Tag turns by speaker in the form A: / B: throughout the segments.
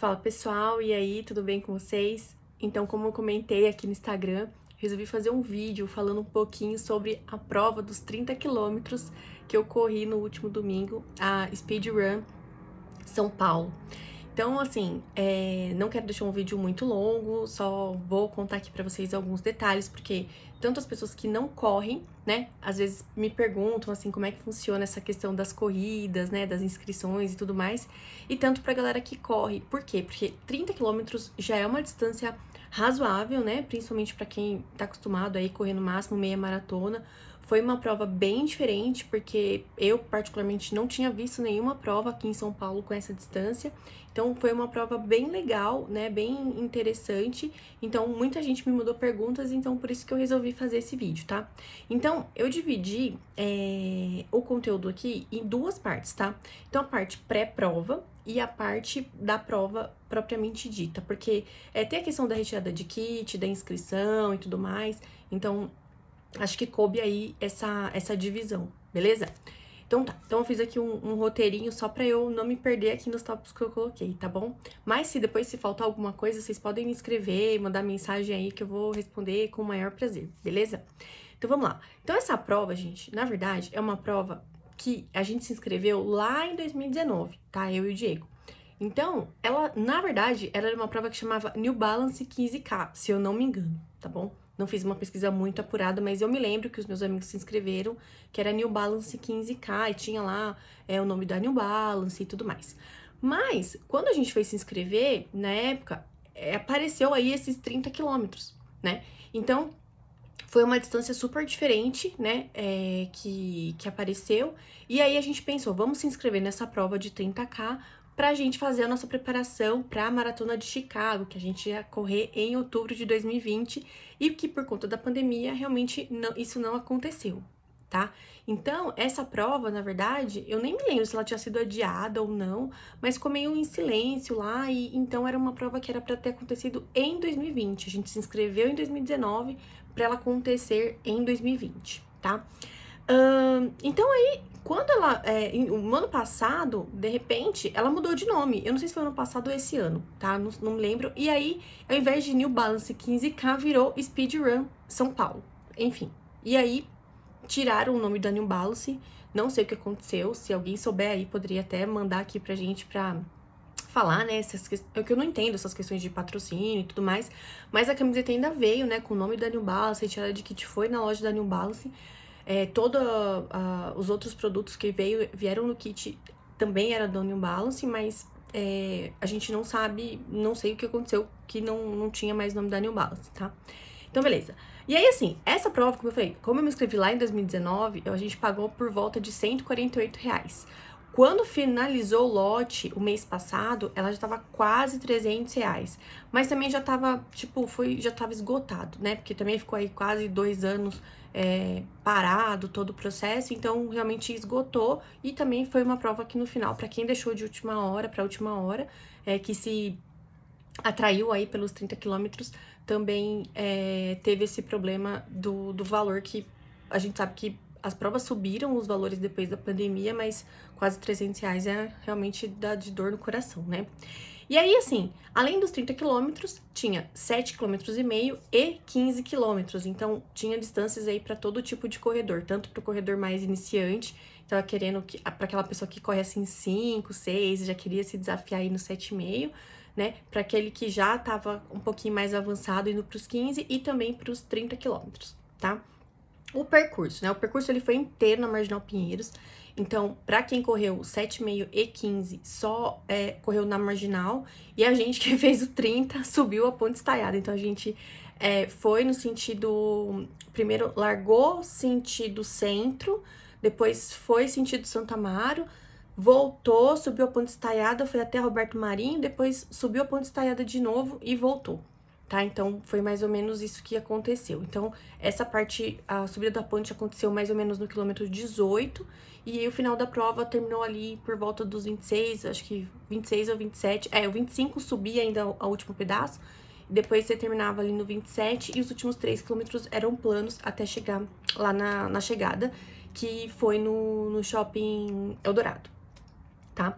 A: Fala pessoal, e aí, tudo bem com vocês? Então, como eu comentei aqui no Instagram, resolvi fazer um vídeo falando um pouquinho sobre a prova dos 30 quilômetros que eu corri no último domingo, a Speedrun São Paulo. Então, assim, não quero deixar um vídeo muito longo, só vou contar aqui pra vocês alguns detalhes, porque tanto as pessoas que não correm, né, às vezes me perguntam, assim, como é que funciona essa questão das corridas, né, das inscrições e tudo mais, e tanto pra galera que corre. Por quê? Porque 30 quilômetros já é uma distância razoável, né, principalmente pra quem tá acostumado aí correr no máximo meia maratona. Foi uma prova bem diferente, porque eu particularmente não tinha visto nenhuma prova aqui em São Paulo com essa distância. Então foi uma prova bem legal, né, bem interessante. Então muita gente me mandou perguntas, então por isso que eu resolvi fazer esse vídeo, tá? Então eu dividi o conteúdo aqui em duas partes, tá? Então a parte pré-prova e a parte da prova propriamente dita, porque tem a questão da retirada de kit, da inscrição e tudo mais. Então acho que coube aí essa divisão, beleza? Então tá, então eu fiz aqui um roteirinho só pra eu não me perder aqui nos tópicos que eu coloquei, tá bom? Mas se depois se faltar alguma coisa, vocês podem me escrever, mandar mensagem aí que eu vou responder com o maior prazer, beleza? Então vamos lá. Então essa prova, gente, na verdade, é uma prova que a gente se inscreveu lá em 2019, tá? Eu e o Diego. Então, ela, na verdade, ela era uma prova que chamava New Balance 15K, se eu não me engano, tá bom? Não fiz uma pesquisa muito apurada, mas eu me lembro que os meus amigos se inscreveram, que era New Balance 15K, e tinha lá o nome da New Balance e tudo mais. Mas, quando a gente foi se inscrever, na época, apareceu aí esses 30 quilômetros, né? Então, foi uma distância super diferente, né, que apareceu. E aí a gente pensou, vamos se inscrever nessa prova de 30K pra gente fazer a nossa preparação pra Maratona de Chicago, que a gente ia correr em outubro de 2020 e que por conta da pandemia realmente isso não aconteceu, tá? Então, essa prova, na verdade, eu nem me lembro se ela tinha sido adiada ou não, mas ficou meio em silêncio lá e então era uma prova que era pra ter acontecido em 2020. A gente se inscreveu em 2019 para ela acontecer em 2020, tá? Então aí, quando ela, no ano passado, de repente, ela mudou de nome. Eu não sei se foi ano passado ou esse ano, tá? Não me lembro. E aí, ao invés de New Balance 15K, virou Speedrun São Paulo. Enfim. E aí, tiraram o nome da New Balance. Não sei o que aconteceu. Se alguém souber aí, poderia até mandar aqui pra gente pra falar, né, é que eu não entendo essas questões de patrocínio e tudo mais, mas a camiseta ainda veio, né, com o nome da New Balance, a retirada de kit foi na loja da New Balance, os outros produtos que vieram no kit também era da New Balance, mas a gente não sabe, não sei o que aconteceu, que não tinha mais nome da New Balance, tá? Então, beleza. E aí, assim, essa prova, como eu falei, como eu me inscrevi lá em 2019, a gente pagou por volta de R$ 148. Quando finalizou o lote, o mês passado, ela já tava quase R$ 300. Mas também já tava, tipo, já tava esgotado, né? Porque também ficou aí quase 2 anos parado todo o processo, então realmente esgotou. E também foi uma prova que no final, para quem deixou de última hora para última hora, que se atraiu aí pelos 30 quilômetros, também teve esse problema do valor que a gente sabe que as provas subiram os valores depois da pandemia, mas quase R$ 300 realmente dá de dor no coração, né? E aí, assim, além dos 30 quilômetros, tinha 7,5 quilômetros e 15 quilômetros. Então, tinha distâncias aí para todo tipo de corredor, tanto para o corredor mais iniciante, tava querendo para aquela pessoa que corre assim 5, 6, já queria se desafiar aí no 7,5, né? Para aquele que já tava um pouquinho mais avançado, indo para os 15 e também para os 30 quilômetros, tá? O percurso, né? O percurso ele foi inteiro na Marginal Pinheiros. Então, para quem correu 7,5 e 15, só correu na Marginal. E a gente que fez o 30 subiu a Ponte Estaiada. Então, a gente foi no sentido... Primeiro, largou sentido centro. Depois, foi sentido Santo Amaro. Voltou, subiu a Ponte Estaiada, foi até Roberto Marinho. Depois, subiu a Ponte Estaiada de novo e voltou. Tá? Então, foi mais ou menos isso que aconteceu. Então, essa parte, a subida da ponte aconteceu mais ou menos no quilômetro 18, e aí o final da prova terminou ali por volta dos 26, acho que 26 ou 27. O 25 subia ainda ao último pedaço, e depois você terminava ali no 27, e os últimos 3 quilômetros eram planos até chegar lá na chegada, que foi no Shopping Eldorado, tá?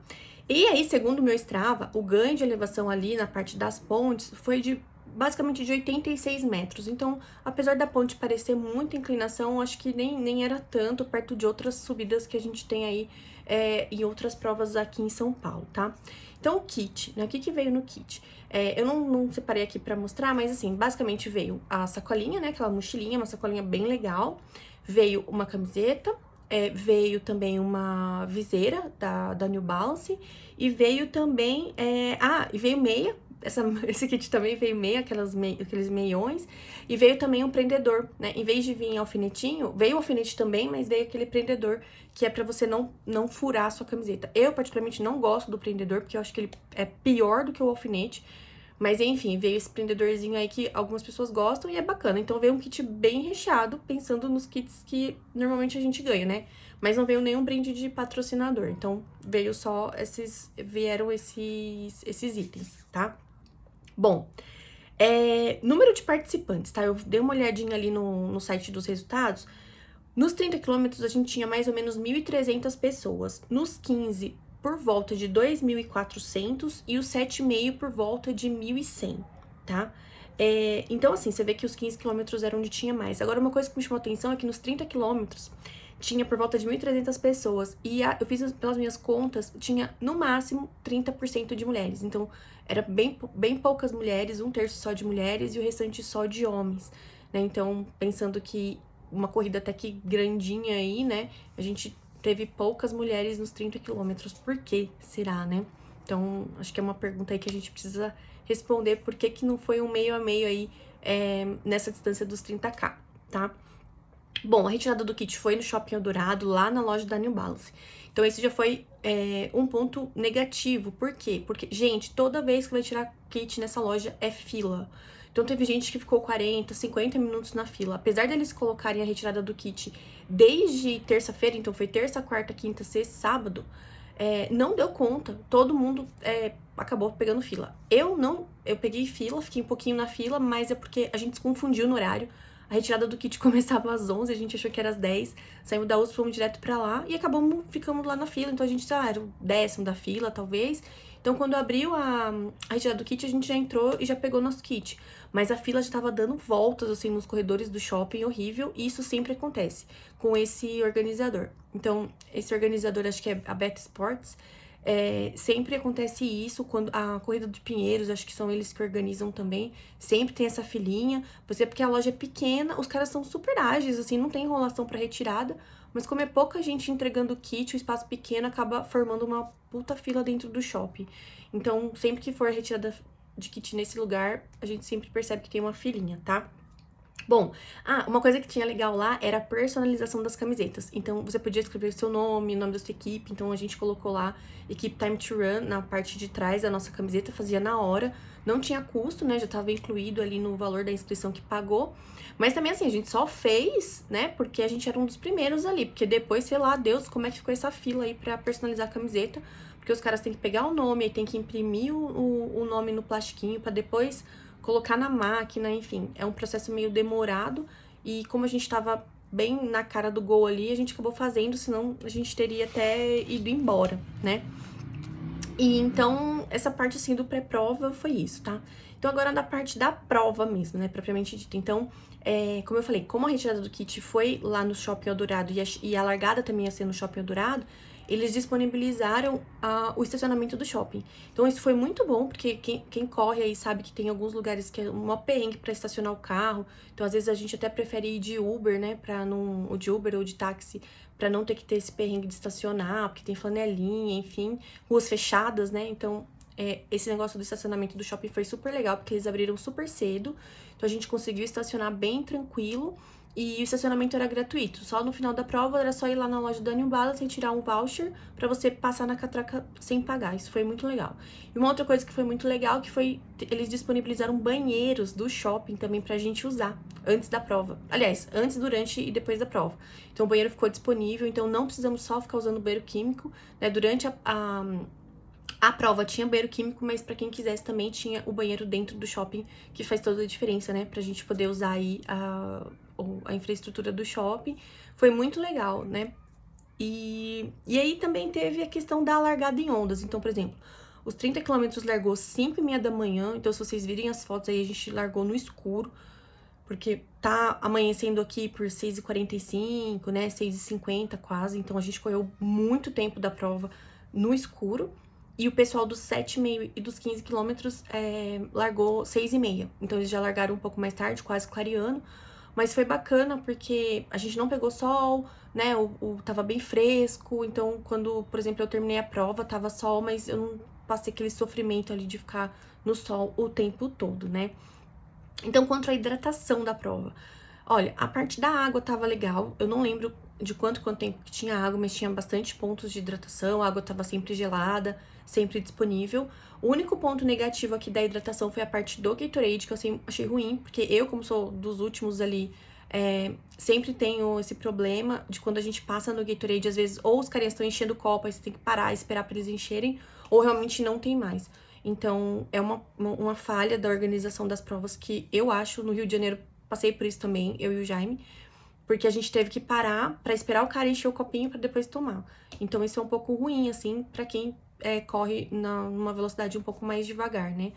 A: E aí, segundo o meu Strava, o ganho de elevação ali na parte das pontes foi de basicamente de 86 metros. Então, apesar da ponte parecer muita inclinação, acho que nem era tanto perto de outras subidas que a gente tem aí em outras provas aqui em São Paulo, tá? Então, o kit, né? O que veio no kit? Eu não separei aqui pra mostrar, mas assim, basicamente veio a sacolinha, né? Aquela mochilinha, uma sacolinha bem legal. Veio uma camiseta, veio também uma viseira da New Balance e veio também, e veio meia, esse kit também veio meia, aqueles meiões, e veio também um prendedor, né? Em vez de vir alfinetinho, veio o alfinete também, mas veio aquele prendedor que é pra você não furar a sua camiseta. Eu, particularmente, não gosto do prendedor, porque eu acho que ele é pior do que o alfinete. Mas enfim, veio esse prendedorzinho aí que algumas pessoas gostam e é bacana. Então veio um kit bem recheado, pensando nos kits que normalmente a gente ganha, né? Mas não veio nenhum brinde de patrocinador. Então vieram esses itens, tá? Bom, número de participantes, tá? Eu dei uma olhadinha ali no site dos resultados. Nos 30 quilômetros a gente tinha mais ou menos 1.300 pessoas. Nos 15, por volta de 2.400 e os 7,5 por volta de 1.100, tá? Então, assim, você vê que os 15 quilômetros era onde tinha mais. Agora, uma coisa que me chamou atenção é que nos 30 quilômetros tinha por volta de 1.300 pessoas. E eu fiz pelas minhas contas, tinha no máximo 30% de mulheres. Então, era bem poucas mulheres, 1/3 só de mulheres e o restante só de homens, né? Então, pensando que uma corrida até que grandinha aí, né? A gente teve poucas mulheres nos 30 quilômetros. Por que será, né? Então, acho que é uma pergunta aí que a gente precisa responder. Por que não foi um meio a meio aí nessa distância dos 30K, tá? Bom, a retirada do kit foi no Shopping Eldorado, lá na loja da New Balance. Então, esse já foi um ponto negativo. Por quê? Porque, gente, toda vez que vai tirar kit nessa loja é fila. Então, teve gente que ficou 40, 50 minutos na fila. Apesar deles colocarem a retirada do kit desde terça-feira, então foi terça, quarta, quinta, sexta, sábado, não deu conta. Todo mundo acabou pegando fila. Eu peguei fila, fiquei um pouquinho na fila, mas é porque a gente se confundiu no horário. A retirada do kit começava às 11, a gente achou que era às 10. Saímos da USP, fomos direto pra lá e ficamos lá na fila. Então, a gente, era o 10º da fila, talvez. Então, quando abriu a retirada do kit, a gente já entrou e já pegou nosso kit. Mas a fila já tava dando voltas, assim, nos corredores do shopping, horrível. E isso sempre acontece com esse organizador. Então, esse organizador, acho que é a Beta Sports, sempre acontece isso, quando a Corrida de Pinheiros, acho que são eles que organizam também, sempre tem essa filinha, porque a loja é pequena, os caras são super ágeis, assim, não tem enrolação pra retirada, mas como é pouca gente entregando o kit, o espaço pequeno acaba formando uma puta fila dentro do shopping. Então, sempre que for retirada de kit nesse lugar, a gente sempre percebe que tem uma filinha, tá? Bom, uma coisa que tinha legal lá era a personalização das camisetas. Então, você podia escrever seu nome, o nome da sua equipe. Então, a gente colocou lá equipe Time to Run na parte de trás da nossa camiseta, fazia na hora. Não tinha custo, né? Já estava incluído ali no valor da inscrição que pagou. Mas também, assim, a gente só fez, né? Porque a gente era um dos primeiros ali. Porque depois, sei lá, Deus, como é que ficou essa fila aí pra personalizar a camiseta. Porque os caras têm que pegar o nome, aí tem que imprimir o nome no plastiquinho pra depois colocar na máquina, enfim, é um processo meio demorado e como a gente tava bem na cara do gol ali, a gente acabou fazendo, senão a gente teria até ido embora, né? E então, essa parte assim do pré-prova foi isso, tá? Então agora na parte da prova mesmo, né, propriamente dita. Então, como eu falei, como a retirada do kit foi lá no Shopping Eldorado e a largada também ia ser no Shopping Eldorado, eles disponibilizaram o estacionamento do shopping. Então isso foi muito bom, porque quem corre aí sabe que tem alguns lugares que é uma perrengue para estacionar o carro. Então às vezes a gente até prefere ir de Uber, né, ou de Uber ou de táxi, para não ter que ter esse perrengue de estacionar, porque tem flanelinha, enfim, ruas fechadas, né? Então esse negócio do estacionamento do shopping foi super legal, porque eles abriram super cedo. Então a gente conseguiu estacionar bem tranquilo. E o estacionamento era gratuito. Só no final da prova era só ir lá na loja da New Balance e tirar um voucher pra você passar na catraca sem pagar. Isso foi muito legal. E uma outra coisa que foi muito legal que foi eles disponibilizaram banheiros do shopping também pra gente usar antes da prova. Aliás, antes, durante e depois da prova. Então o banheiro ficou disponível, então não precisamos só ficar usando banheiro químico, né? Durante a prova tinha banheiro químico, mas pra quem quisesse também tinha o banheiro dentro do shopping, que faz toda a diferença, né? Pra gente poder usar aí a infraestrutura do shopping. Foi muito legal, né? E aí também teve a questão da largada em ondas. Então, por exemplo, os 30 quilômetros largou 5h30 da manhã. Então, se vocês virem as fotos aí, a gente largou no escuro. Porque tá amanhecendo aqui por 6h45, né? 6h50 quase. Então, a gente correu muito tempo da prova no escuro. E o pessoal dos 7,5 e dos 15 quilômetros largou 6h30. Então, eles já largaram um pouco mais tarde, quase clareando. Mas foi bacana porque a gente não pegou sol, né? Tava bem fresco. Então, quando, por exemplo, eu terminei a prova, tava sol, mas eu não passei aquele sofrimento ali de ficar no sol o tempo todo, né? Então, quanto à hidratação da prova, olha, a parte da água tava legal. Eu não lembro de quanto tempo que tinha água, mas tinha bastante pontos de hidratação. A água tava sempre gelada, sempre disponível. O único ponto negativo aqui da hidratação foi a parte do Gatorade, que eu achei ruim, porque eu, como sou dos últimos ali, sempre tenho esse problema de quando a gente passa no Gatorade, às vezes, ou os carinhas estão enchendo o copo, aí você tem que parar e esperar pra eles encherem, ou realmente não tem mais. Então, é uma falha da organização das provas que eu acho. No Rio de Janeiro, passei por isso também, eu e o Jaime, porque a gente teve que parar pra esperar o cara encher o copinho pra depois tomar. Então, isso é um pouco ruim, assim, pra quem corre numa velocidade um pouco mais devagar, né?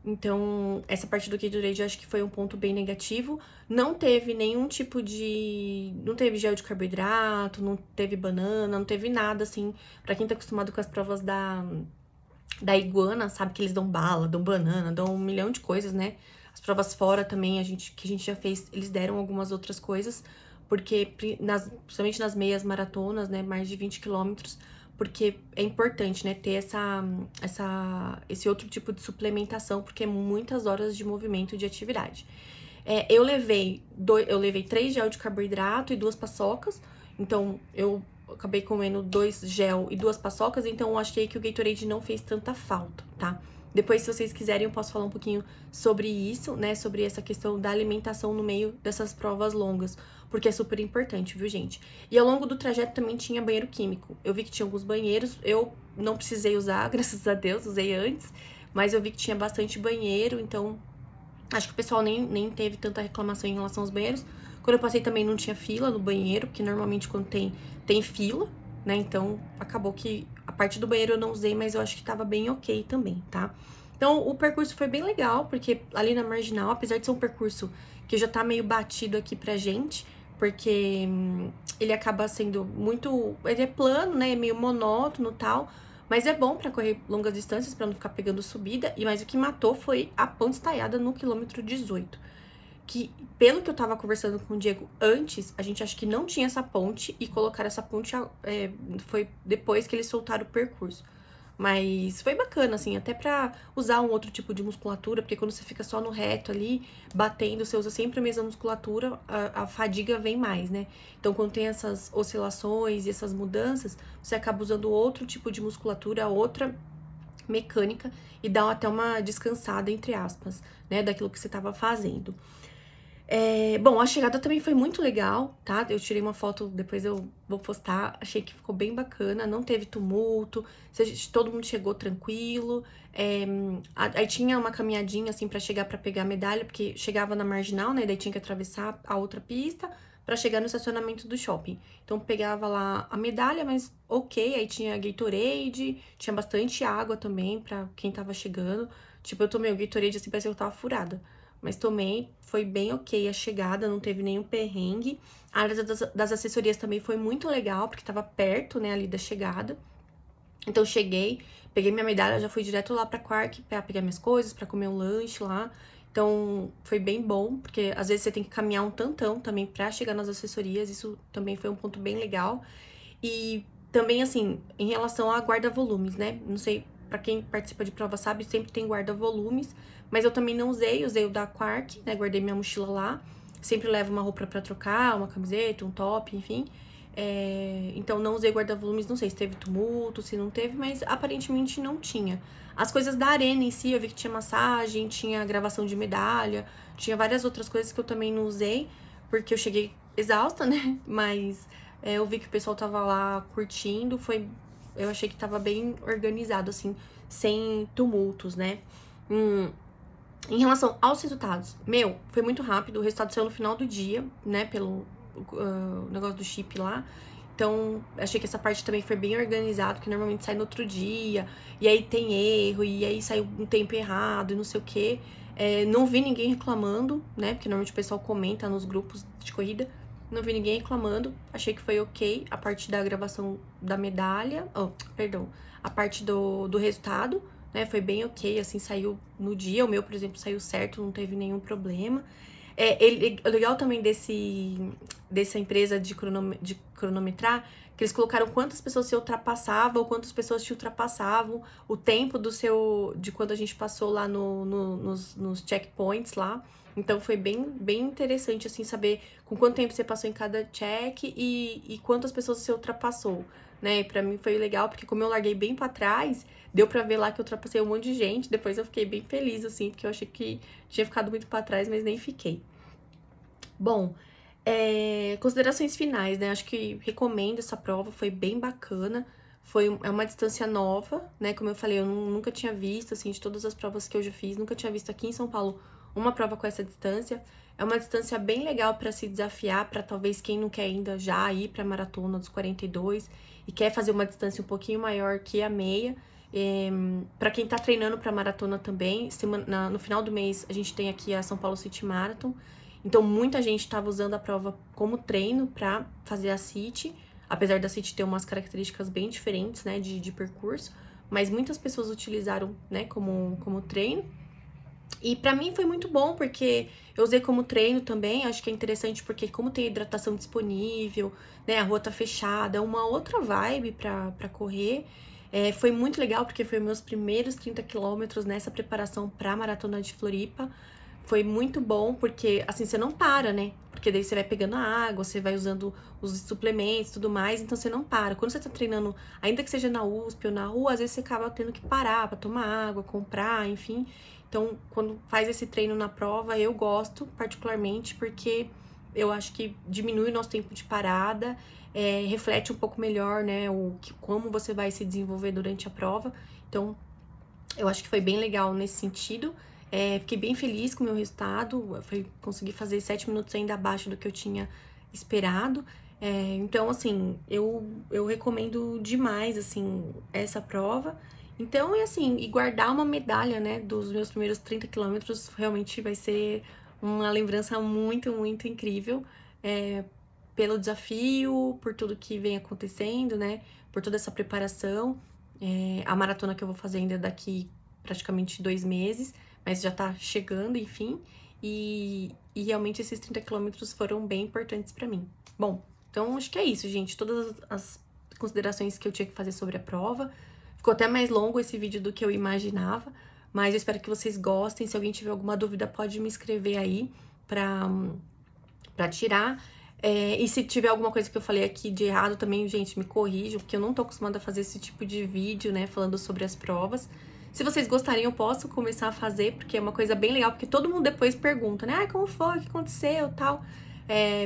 A: Então, essa parte do Gatorade eu acho que foi um ponto bem negativo. Não teve nenhum tipo de... Não teve gel de carboidrato, não teve banana, não teve nada, assim. Pra quem tá acostumado com as provas da Iguana, sabe que eles dão bala, dão banana, dão um milhão de coisas, né? As provas fora também, que a gente já fez, eles deram algumas outras coisas, porque principalmente nas meias maratonas, né, mais de 20 quilômetros, porque é importante, né, ter esse outro tipo de suplementação, porque é muitas horas de movimento e de atividade. Eu levei 3 gel de carboidrato e 2 paçocas, então eu acabei comendo 2 gel e 2 paçocas, então eu achei que o Gatorade não fez tanta falta, tá? Depois, se vocês quiserem, eu posso falar um pouquinho sobre isso, né? Sobre essa questão da alimentação no meio dessas provas longas, porque é super importante, viu, gente? E ao longo do trajeto também tinha banheiro químico. Eu vi que tinha alguns banheiros, eu não precisei usar, graças a Deus, usei antes, mas eu vi que tinha bastante banheiro, então acho que o pessoal nem teve tanta reclamação em relação aos banheiros. Quando eu passei também não tinha fila no banheiro, porque normalmente quando tem fila, né? Então acabou que a parte do banheiro eu não usei, mas eu acho que tava bem ok também, tá? Então o percurso foi bem legal, porque ali na Marginal, apesar de ser um percurso que já tá meio batido aqui pra gente, porque ele acaba sendo muito... Ele é plano, né? É meio monótono e tal, mas é bom pra correr longas distâncias, pra não ficar pegando subida. Mas o que matou foi a ponte estaiada no quilômetro 18. Que, pelo que eu tava conversando com o Diego antes, a gente acha que não tinha essa ponte. E colocaram essa ponte foi depois que eles soltaram o percurso. Mas foi bacana, assim, até pra usar um outro tipo de musculatura. Porque quando você fica só no reto ali, batendo, você usa sempre a mesma musculatura, a fadiga vem mais, né? Então, quando tem essas oscilações e essas mudanças, você acaba usando outro tipo de musculatura, outra mecânica, e dá até uma descansada, entre aspas, né, daquilo que você tava fazendo. Bom, a chegada também foi muito legal, tá? Eu tirei uma foto, depois eu vou postar. Achei que ficou bem bacana, não teve tumulto, todo mundo chegou tranquilo. Aí tinha uma caminhadinha, assim, pra chegar pra pegar a medalha, porque chegava na Marginal, né? Daí tinha que atravessar a outra pista pra chegar no estacionamento do shopping. Então, pegava lá a medalha, mas ok. Aí tinha Gatorade, tinha bastante água também pra quem tava chegando. Tipo, eu tomei o Gatorade, assim, parecia que eu tava furada. Mas tomei, foi bem ok a chegada, não teve nenhum perrengue. A área das assessorias também foi muito legal, porque tava perto, né, ali da chegada. Então, cheguei, peguei minha medalha, já fui direto lá pra Quark pra pegar minhas coisas, pra comer um lanche lá. Então, foi bem bom, porque às vezes você tem que caminhar um tantão também pra chegar nas assessorias. Isso também foi um ponto bem legal. E também, assim, em relação a guarda-volumes, né? Não sei, pra quem participa de prova sabe, sempre tem guarda-volumes. Mas eu também não usei o da Quark, né? Guardei minha mochila lá. Sempre levo uma roupa pra trocar, uma camiseta, um top, enfim. Então não usei guarda-volumes, não sei se teve tumulto, se não teve, mas aparentemente não tinha. As coisas da arena em si, eu vi que tinha massagem, tinha gravação de medalha, tinha várias outras coisas que eu também não usei, porque eu cheguei exausta, né? Mas eu vi que o pessoal tava lá curtindo, eu achei que tava bem organizado, assim, sem tumultos, né? Em relação aos resultados, foi muito rápido. O resultado saiu no final do dia, né? Pelo negócio do chip lá. Então, achei que essa parte também foi bem organizada, porque normalmente sai no outro dia, e aí tem erro, e aí sai um tempo errado, e não sei o quê. Não vi ninguém reclamando, né? Porque normalmente o pessoal comenta nos grupos de corrida. Não vi ninguém reclamando. Achei que foi ok a parte da gravação da medalha. Oh, perdão. A parte do resultado, né? Foi bem ok, assim, saiu no dia. O meu, por exemplo, saiu certo, não teve nenhum problema. O legal também dessa empresa de cronometrar, que eles colocaram quantas pessoas se ultrapassavam, quantas pessoas te ultrapassavam, o tempo de quando a gente passou lá nos checkpoints lá. Então foi bem interessante, assim, saber com quanto tempo você passou em cada check e quantas pessoas você ultrapassou, né? E pra mim foi legal, porque como eu larguei bem pra trás, deu pra ver lá que eu ultrapassei um monte de gente. Depois eu fiquei bem feliz, assim, porque eu achei que tinha ficado muito pra trás, mas nem fiquei. Bom, considerações finais, né? Acho que recomendo essa prova, foi bem bacana. É uma distância nova, né? Como eu falei, eu nunca tinha visto, assim, de todas as provas que eu já fiz, nunca tinha visto aqui em São Paulo uma prova com essa distância. É uma distância bem legal para se desafiar, para talvez quem não quer ainda já ir para a maratona dos 42 e quer fazer uma distância um pouquinho maior que a meia. Para quem tá treinando para maratona também, no final do mês a gente tem aqui a São Paulo City Marathon. Então, muita gente estava usando a prova como treino para fazer a City, apesar da City ter umas características bem diferentes, né, de percurso, mas muitas pessoas utilizaram, né, como treino. E para mim foi muito bom, porque eu usei como treino também, acho que é interessante porque como tem hidratação disponível, né, a rua tá fechada, é uma outra vibe para correr. Foi muito legal, porque foi meus primeiros 30 quilômetros nessa preparação pra Maratona de Floripa. Foi muito bom, porque assim, você não para, né? Porque daí você vai pegando a água, você vai usando os suplementos e tudo mais, então você não para. Quando você tá treinando, ainda que seja na USP ou na rua, às vezes você acaba tendo que parar pra tomar água, comprar, enfim. Então, quando faz esse treino na prova, eu gosto particularmente, porque eu acho que diminui o nosso tempo de parada, reflete um pouco melhor, né, como você vai se desenvolver durante a prova. Então, eu acho que foi bem legal nesse sentido. Fiquei bem feliz com o meu resultado. Consegui fazer 7 minutos ainda abaixo do que eu tinha esperado. Então, assim, eu recomendo demais, assim, essa prova. Então, e guardar uma medalha, né, dos meus primeiros 30 quilômetros realmente vai ser uma lembrança muito, muito incrível. Pelo desafio, por tudo que vem acontecendo, né, por toda essa preparação. A maratona que eu vou fazer ainda daqui praticamente 2 meses, mas já tá chegando, enfim. E realmente esses 30 quilômetros foram bem importantes pra mim. Bom, então acho que é isso, gente. Todas as considerações que eu tinha que fazer sobre a prova. Ficou até mais longo esse vídeo do que eu imaginava, mas eu espero que vocês gostem. Se alguém tiver alguma dúvida, pode me escrever aí pra tirar. E se tiver alguma coisa que eu falei aqui de errado também, gente, me corrijam, porque eu não tô acostumada a fazer esse tipo de vídeo, né, falando sobre as provas. Se vocês gostarem, eu posso começar a fazer, porque é uma coisa bem legal, porque todo mundo depois pergunta, né, como foi, o que aconteceu, tal.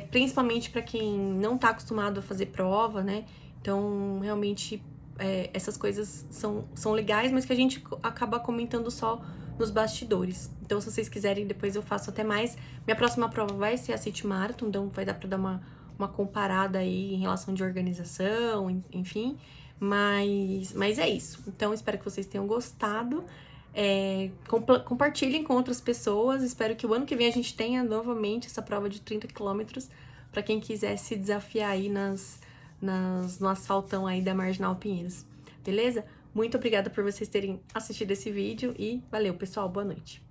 A: Principalmente pra quem não tá acostumado a fazer prova, né, então, realmente, essas coisas são legais, mas que a gente acaba comentando só nos bastidores. Então, se vocês quiserem, depois eu faço até mais. Minha próxima prova vai ser a City Marathon, então vai dar pra dar uma comparada aí em relação de organização, enfim. Mas é isso. Então, espero que vocês tenham gostado. Compartilhem com outras pessoas. Espero que o ano que vem a gente tenha novamente essa prova de 30 quilômetros para quem quiser se desafiar aí no asfaltão aí da Marginal Pinheiros. Beleza? Muito obrigada por vocês terem assistido esse vídeo e valeu, pessoal. Boa noite.